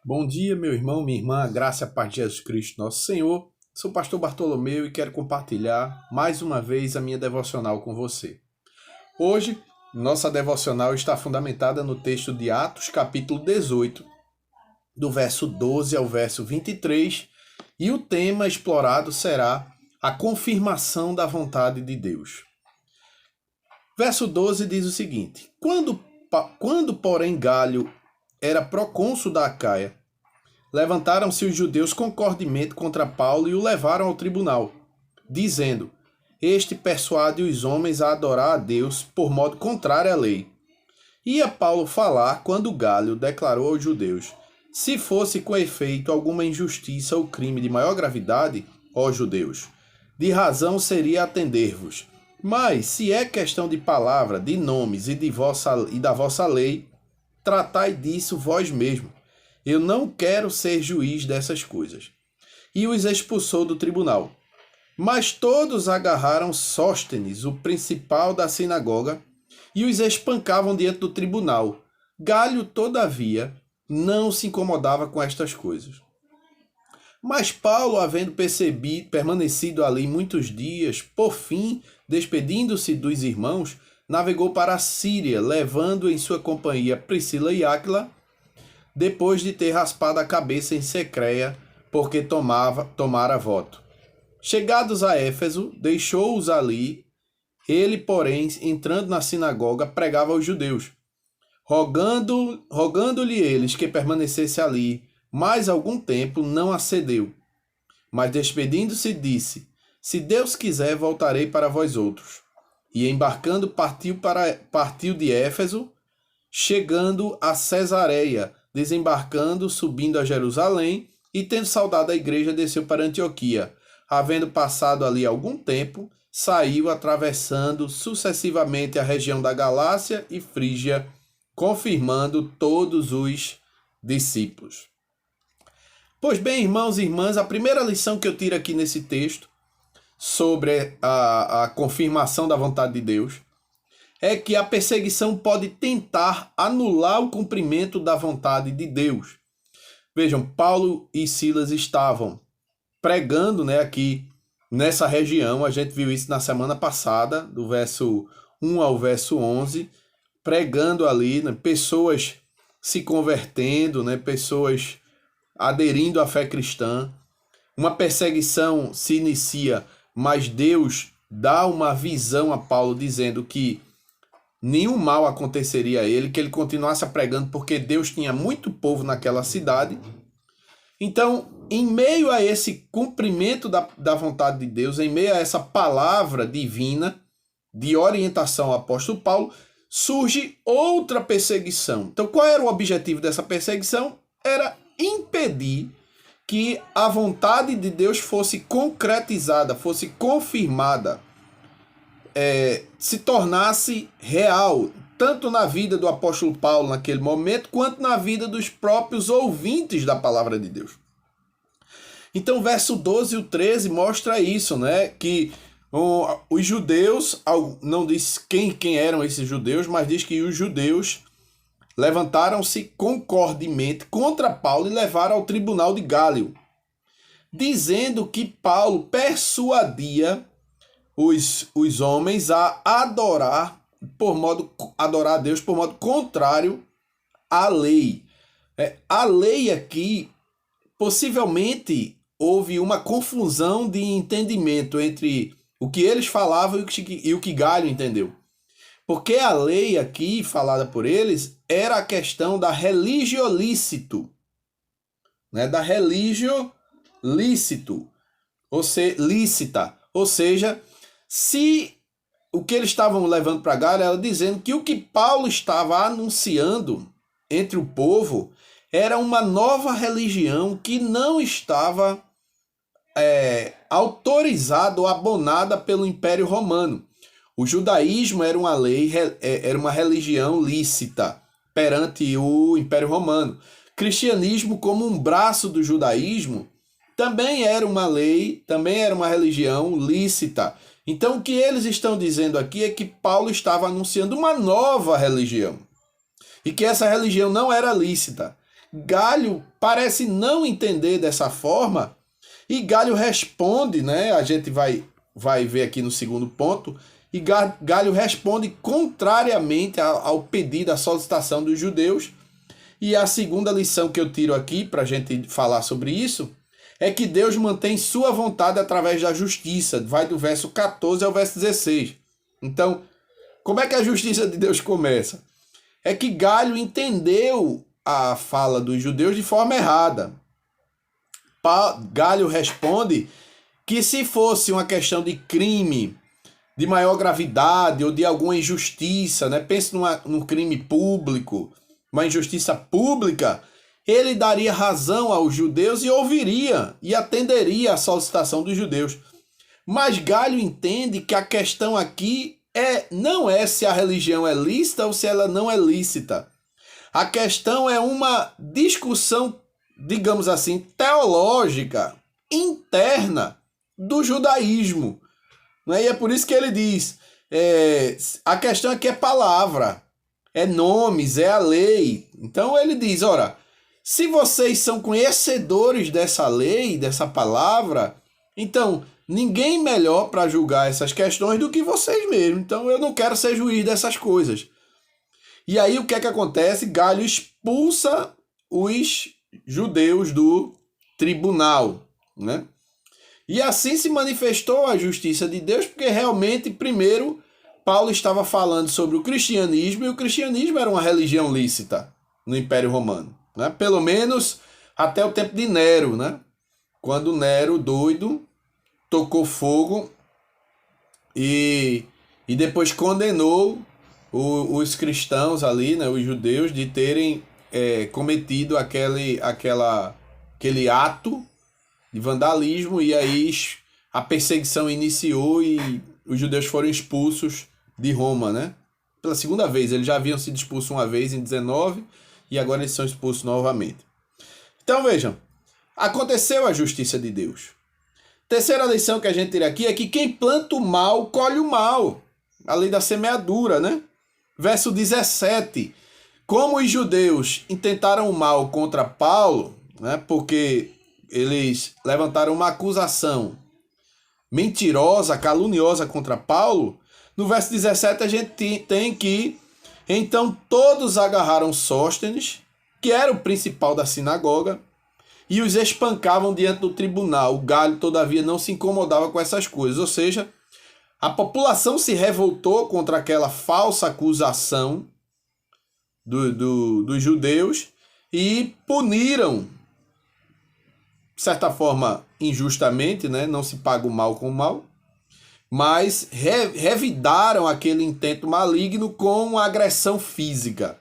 Bom dia, meu irmão, minha irmã, a graça e a paz de Jesus Cristo, nosso Senhor. Sou o pastor Bartolomeu e quero compartilhar mais uma vez a minha devocional com você. Hoje, nossa devocional está fundamentada no texto de Atos, capítulo 18, do verso 12 ao verso 23, e o tema explorado será a confirmação da vontade de Deus. Verso 12 diz o seguinte: Quando porém, Galho era procônsul da Acaia, levantaram-se os judeus concordemente contra Paulo e o levaram ao tribunal, dizendo: Este persuade os homens a adorar a Deus por modo contrário à lei. Ia Paulo falar quando Galho declarou aos judeus: Se fosse com efeito alguma injustiça ou crime de maior gravidade, ó judeus, de razão seria atender-vos. Mas, se é questão de palavra, de nomes e da vossa lei, tratai disso vós mesmos. Eu não quero ser juiz dessas coisas. E os expulsou do tribunal. Mas todos agarraram Sóstenes, o principal da sinagoga, e os espancavam diante do tribunal. Galho, todavia, não se incomodava com estas coisas. Mas Paulo, havendo permanecido ali muitos dias, por fim, despedindo-se dos irmãos, navegou para a Síria, levando em sua companhia Priscila e Áquila, depois de ter raspado a cabeça em Secreia, porque tomara voto. Chegados a Éfeso, deixou-os ali. Ele, porém, entrando na sinagoga, pregava aos judeus, rogando-lhe eles que permanecesse ali mais algum tempo, não acedeu. Mas despedindo-se, disse: Se Deus quiser, voltarei para vós outros. E embarcando, partiu de Éfeso, chegando a Cesareia, desembarcando, subindo a Jerusalém, e tendo saudado a igreja, desceu para Antioquia. Havendo passado ali algum tempo, saiu atravessando sucessivamente a região da Galácia e Frígia, confirmando todos os discípulos. Pois bem, irmãos e irmãs, a primeira lição que eu tiro aqui nesse texto sobre a confirmação da vontade de Deus é que a perseguição pode tentar anular o cumprimento da vontade de Deus. Vejam, Paulo e Silas estavam pregando, aqui nessa região. A gente viu isso na semana passada, do verso 1 ao verso 11, pregando ali, pessoas se convertendo, pessoas aderindo à fé cristã. Uma perseguição se inicia, mas Deus dá uma visão a Paulo dizendo que nenhum mal aconteceria a ele, que ele continuasse pregando, porque Deus tinha muito povo naquela cidade. Então, em meio a esse cumprimento da vontade de Deus, em meio a essa palavra divina de orientação ao apóstolo Paulo, surge outra perseguição. Então, qual era o objetivo dessa perseguição? Era impedir que a vontade de Deus fosse concretizada, fosse confirmada, se tornasse real, tanto na vida do apóstolo Paulo naquele momento, quanto na vida dos próprios ouvintes da palavra de Deus. Então, verso 12 e o 13 mostra isso, que os judeus, não diz quem eram esses judeus, mas diz que os judeus levantaram-se concordemente contra Paulo e levaram ao tribunal de Gálio, dizendo que Paulo persuadia os homens a adorar a Deus por modo contrário à lei. A lei aqui, possivelmente, houve uma confusão de entendimento entre o que eles falavam e o que Galho entendeu. Porque a lei aqui, falada por eles, era a questão da religio lícito. Da religio lícito, lícita. Ou seja, se o que eles estavam levando para Galho era dizendo que o que Paulo estava anunciando entre o povo era uma nova religião que não estava autorizada ou abonada pelo Império Romano. O judaísmo era uma lei, era uma religião lícita perante o Império Romano. Cristianismo, como um braço do judaísmo, também era uma lei, também era uma religião lícita. Então, o que eles estão dizendo aqui é que Paulo estava anunciando uma nova religião. E que essa religião não era lícita. Galho parece não entender dessa forma, e Galho responde, né? A gente vai ver aqui no segundo ponto, e Galho responde contrariamente ao pedido, à solicitação dos judeus. E a segunda lição que eu tiro aqui para a gente falar sobre isso é que Deus mantém sua vontade através da justiça. Vai do verso 14 ao verso 16. Então, como é que a justiça de Deus começa? É que Galho entendeu a fala dos judeus de forma errada. Galho responde que se fosse uma questão de crime de maior gravidade ou de alguma injustiça, né? Pense num crime público, uma injustiça pública, ele daria razão aos judeus e ouviria e atenderia à solicitação dos judeus. Mas Galho entende que a questão aqui não é se a religião é lícita ou se ela não é lícita. A questão é uma discussão, digamos assim, teológica, interna do judaísmo. E é por isso que ele diz, a questão aqui é palavra, é nomes, é a lei. Então ele diz, ora, se vocês são conhecedores dessa lei, dessa palavra, então ninguém melhor para julgar essas questões do que vocês mesmos. Então eu não quero ser juiz dessas coisas. E aí o que é que acontece? Galho expulsa os judeus do tribunal, né? E assim se manifestou a justiça de Deus, porque realmente, primeiro, Paulo estava falando sobre o cristianismo, e o cristianismo era uma religião lícita no Império Romano, né? Pelo menos até o tempo de Nero, né? Quando Nero, doido, tocou fogo e depois condenou os cristãos ali, né? Os judeus, de terem cometido aquele ato de vandalismo, e aí a perseguição iniciou e os judeus foram expulsos de Roma, né? Pela segunda vez. Eles já haviam sido expulsos uma vez em 19 e agora eles são expulsos novamente. Então vejam, aconteceu a justiça de Deus. Terceira lição que a gente tira aqui é que quem planta o mal, colhe o mal. A lei da semeadura, né? Verso 17. Como os judeus intentaram o mal contra Paulo, né? Porque eles levantaram uma acusação mentirosa, caluniosa contra Paulo, no verso 17 a gente tem que então todos agarraram Sóstenes, que era o principal da sinagoga, e os espancavam diante do tribunal. O Galho, todavia, não se incomodava com essas coisas, ou seja, a população se revoltou contra aquela falsa acusação dos judeus e puniram, de certa forma, injustamente, né? Não se paga o mal com o mal, mas revidaram aquele intento maligno com uma agressão física.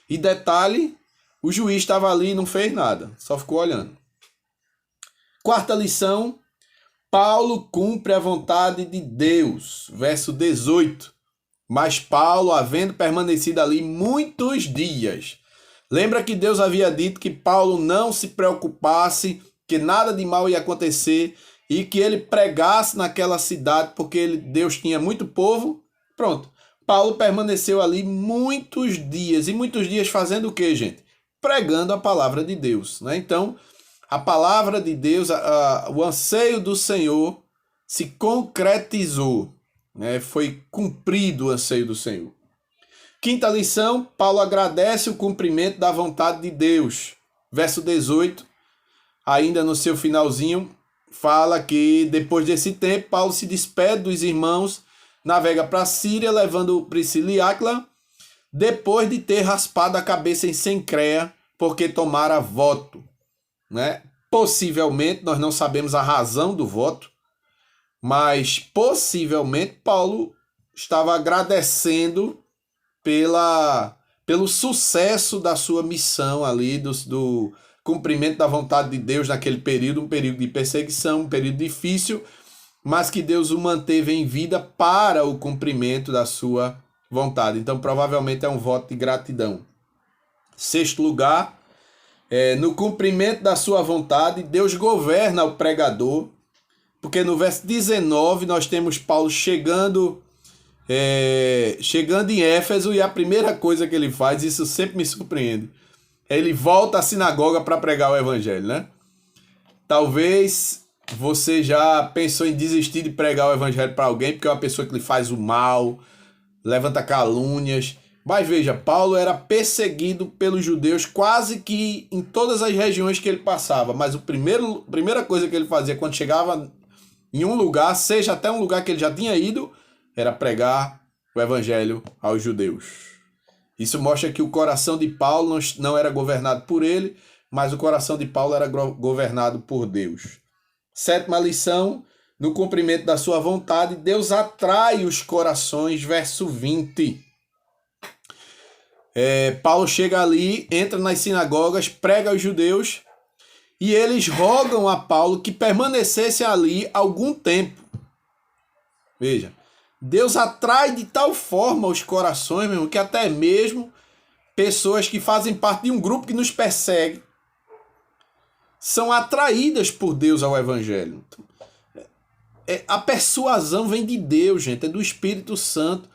E detalhe, o juiz estava ali e não fez nada, só ficou olhando. Quarta lição, Paulo cumpre a vontade de Deus. Verso 18. Mas Paulo, havendo permanecido ali muitos dias. Lembra que Deus havia dito que Paulo não se preocupasse, que nada de mal ia acontecer e que ele pregasse naquela cidade porque Deus tinha muito povo? Pronto. Paulo permaneceu ali muitos dias. E muitos dias fazendo o quê, gente? Pregando a palavra de Deus, né? Então, a palavra de Deus, o anseio do Senhor se concretizou, né? Foi cumprido o anseio do Senhor. Quinta lição, Paulo agradece o cumprimento da vontade de Deus. Verso 18, ainda no seu finalzinho, fala que depois desse tempo, Paulo se despede dos irmãos, navega para a Síria, levando Priscila e Áquila, depois de ter raspado a cabeça em Cencreia, porque tomara voto, né? Possivelmente, nós não sabemos a razão do voto, mas possivelmente Paulo estava agradecendo pelo sucesso da sua missão ali, do cumprimento da vontade de Deus naquele período, um período de perseguição, um período difícil, mas que Deus o manteve em vida para o cumprimento da sua vontade. Então, provavelmente é um voto de gratidão. Sexto lugar, no cumprimento da sua vontade, Deus governa o pregador, porque no verso 19 nós temos Paulo chegando em Éfeso, e a primeira coisa que ele faz, isso sempre me surpreende, ele volta à sinagoga para pregar o evangelho, né? Talvez você já pensou em desistir de pregar o evangelho para alguém porque é uma pessoa que lhe faz o mal, levanta calúnias. Mas veja, Paulo era perseguido pelos judeus quase que em todas as regiões que ele passava. Mas a primeira coisa que ele fazia quando chegava em um lugar, seja até um lugar que ele já tinha ido, era pregar o evangelho aos judeus. Isso mostra que o coração de Paulo não era governado por ele, mas o coração de Paulo era governado por Deus. Sétima lição, no cumprimento da sua vontade, Deus atrai os corações, verso 20. Paulo chega ali, entra nas sinagogas, prega aos judeus, e eles rogam a Paulo que permanecesse ali algum tempo. Veja, Deus atrai de tal forma os corações, meu irmão, que até mesmo pessoas que fazem parte de um grupo que nos persegue são atraídas por Deus ao evangelho. A persuasão vem de Deus, gente, é do Espírito Santo.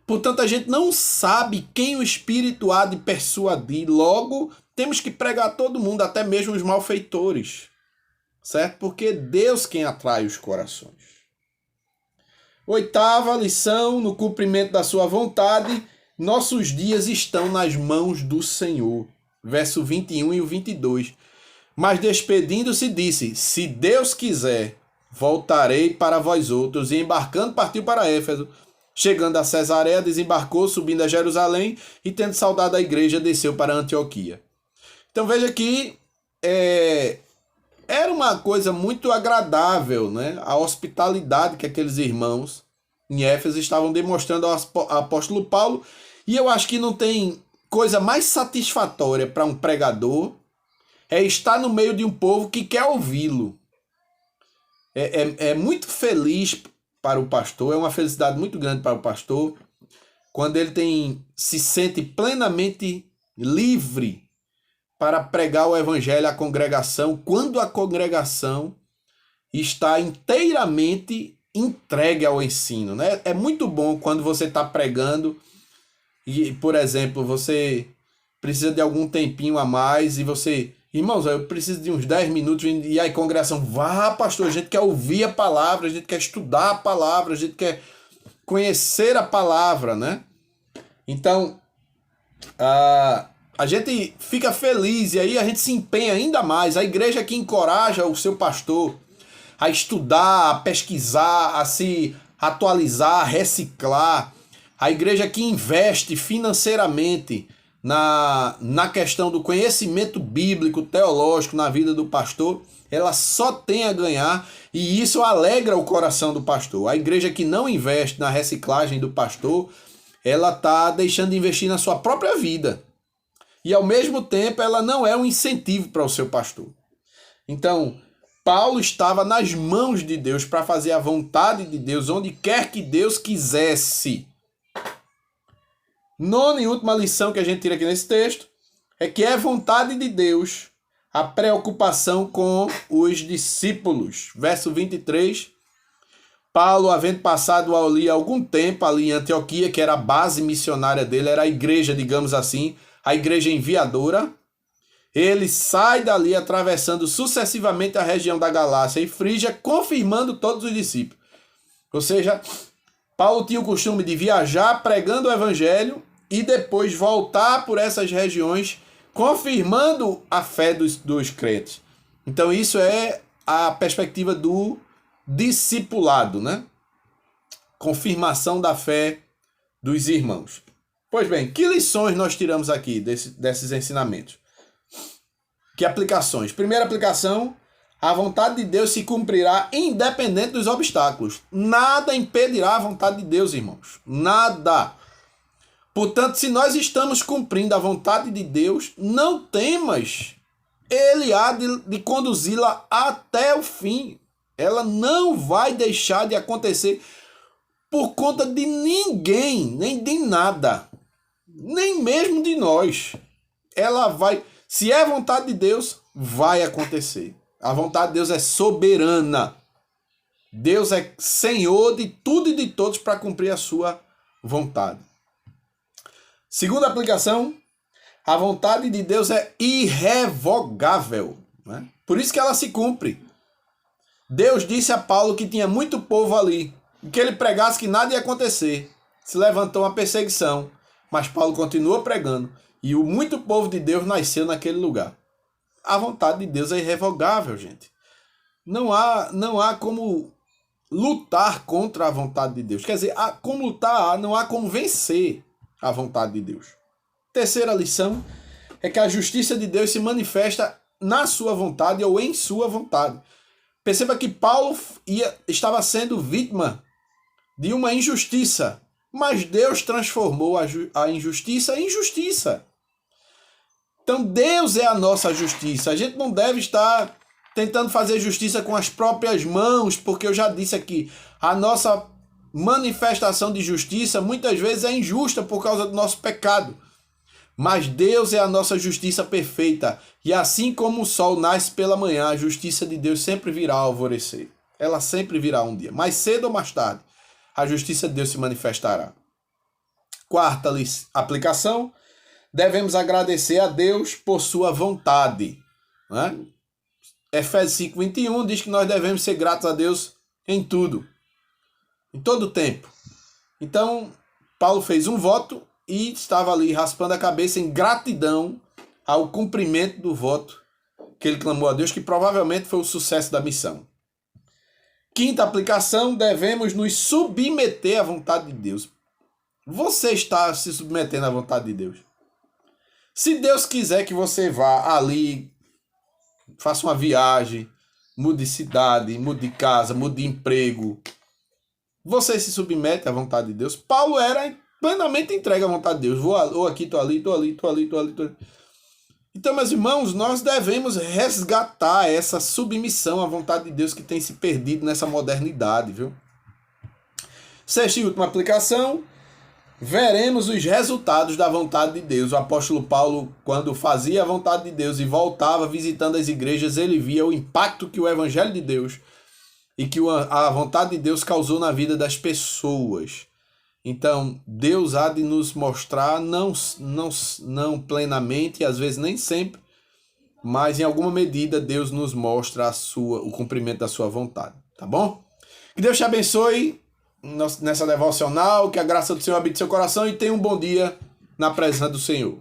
Portanto, a gente não sabe quem o Espírito há de persuadir. Logo, temos que pregar a todo mundo, até mesmo os malfeitores. Certo? Porque é Deus quem atrai os corações. Oitava lição, no cumprimento da sua vontade, nossos dias estão nas mãos do Senhor. Verso 21 e o 22. Mas despedindo-se disse, se Deus quiser, voltarei para vós outros. E embarcando partiu para Éfeso. Chegando a Cesareia, desembarcou, subindo a Jerusalém, e tendo saudado a igreja, desceu para Antioquia. Então veja que era uma coisa muito agradável, né? A hospitalidade que aqueles irmãos em Éfeso estavam demonstrando ao apóstolo Paulo. E eu acho que não tem coisa mais satisfatória para um pregador é estar no meio de um povo que quer ouvi-lo. É muito feliz para o pastor, é uma felicidade muito grande para o pastor, quando ele se sente plenamente livre para pregar o evangelho à congregação, quando a congregação está inteiramente entregue ao ensino, né? É muito bom quando você está pregando e, por exemplo, você precisa de algum tempinho a mais e você... Irmãos, eu preciso de uns 10 minutos e a congregação, vá, pastor, a gente quer ouvir a palavra, a gente quer estudar a palavra, a gente quer conhecer a palavra, né? Então, a gente fica feliz e aí a gente se empenha ainda mais. A igreja que encoraja o seu pastor a estudar, a pesquisar, a se atualizar, a reciclar. A igreja que investe financeiramente na questão do conhecimento bíblico, teológico na vida do pastor, ela só tem a ganhar e isso alegra o coração do pastor. A igreja que não investe na reciclagem do pastor, ela está deixando de investir na sua própria vida. E ao mesmo tempo ela não é um incentivo para o seu pastor. Então, Paulo estava nas mãos de Deus para fazer a vontade de Deus onde quer que Deus quisesse. Nona e última lição que a gente tira aqui nesse texto é que é vontade de Deus a preocupação com os discípulos. Verso 23, Paulo, havendo passado ali algum tempo ali em Antioquia, que era a base missionária dele, era a igreja, digamos assim, a igreja enviadora, ele sai dali atravessando sucessivamente a região da Galácia e Frígia, confirmando todos os discípulos. Ou seja, Paulo tinha o costume de viajar pregando o evangelho e depois voltar por essas regiões confirmando a fé dos crentes. Então isso é a perspectiva do discipulado, né? Confirmação da fé dos irmãos. Pois bem, que lições nós tiramos aqui desses ensinamentos? Que aplicações? Primeira aplicação, a vontade de Deus se cumprirá independente dos obstáculos. Nada impedirá a vontade de Deus, irmãos. Nada. Portanto, se nós estamos cumprindo a vontade de Deus, não temas. Ele há de conduzi-la até o fim. Ela não vai deixar de acontecer por conta de ninguém, nem de nada. Nem mesmo de nós. Ela vai... Se é vontade de Deus, vai acontecer. A vontade de Deus é soberana. Deus é Senhor de tudo e de todos para cumprir a sua vontade. Segunda aplicação, A vontade de Deus é irrevogável, né? Por isso que ela se cumpre. Deus disse a Paulo que tinha muito povo ali, e que ele pregasse que nada ia acontecer. Se levantou uma perseguição, mas Paulo continuou pregando, e o muito povo de Deus nasceu naquele lugar. A vontade de Deus é irrevogável, gente. Não há como lutar contra a vontade de Deus. Quer dizer, há como lutar, não há como vencer a vontade de Deus. Terceira lição é que a justiça de Deus se manifesta na sua vontade ou em sua vontade. Perceba que Paulo estava sendo vítima de uma injustiça, mas Deus transformou a injustiça em justiça. Então Deus é a nossa justiça. A gente não deve estar tentando fazer justiça com as próprias mãos, porque eu já disse aqui, a nossa manifestação de justiça muitas vezes é injusta por causa do nosso pecado. Mas Deus é a nossa justiça perfeita. E assim como o sol nasce pela manhã, a justiça de Deus sempre virá ao alvorecer. Ela sempre virá um dia. Mais cedo ou mais tarde, a justiça de Deus se manifestará. Quarta aplicação. Devemos agradecer a Deus por sua vontade. Né? Efésios 5:21 diz que nós devemos ser gratos a Deus em tudo. Em todo o tempo. Então, Paulo fez um voto e estava ali raspando a cabeça em gratidão ao cumprimento do voto que ele clamou a Deus, que provavelmente foi o sucesso da missão. Quinta aplicação, devemos nos submeter à vontade de Deus. Você está se submetendo à vontade de Deus? Se Deus quiser que você vá ali, faça uma viagem, mude de cidade, mude de casa, mude de emprego, você se submete à vontade de Deus? Paulo era plenamente entregue à vontade de Deus. Vou aqui, tô ali. Então, meus irmãos, nós devemos resgatar essa submissão à vontade de Deus que tem se perdido nessa modernidade, viu? Sexta e última aplicação, veremos os resultados da vontade de Deus. O apóstolo Paulo, quando fazia a vontade de Deus e voltava visitando as igrejas, ele via o impacto que o evangelho de Deus e que a vontade de Deus causou na vida das pessoas. Então, Deus há de nos mostrar, não plenamente, e às vezes nem sempre, mas em alguma medida Deus nos mostra o cumprimento da sua vontade, tá bom? Que Deus te abençoe nessa devocional, que a graça do Senhor habite seu coração e tenha um bom dia na presença do Senhor.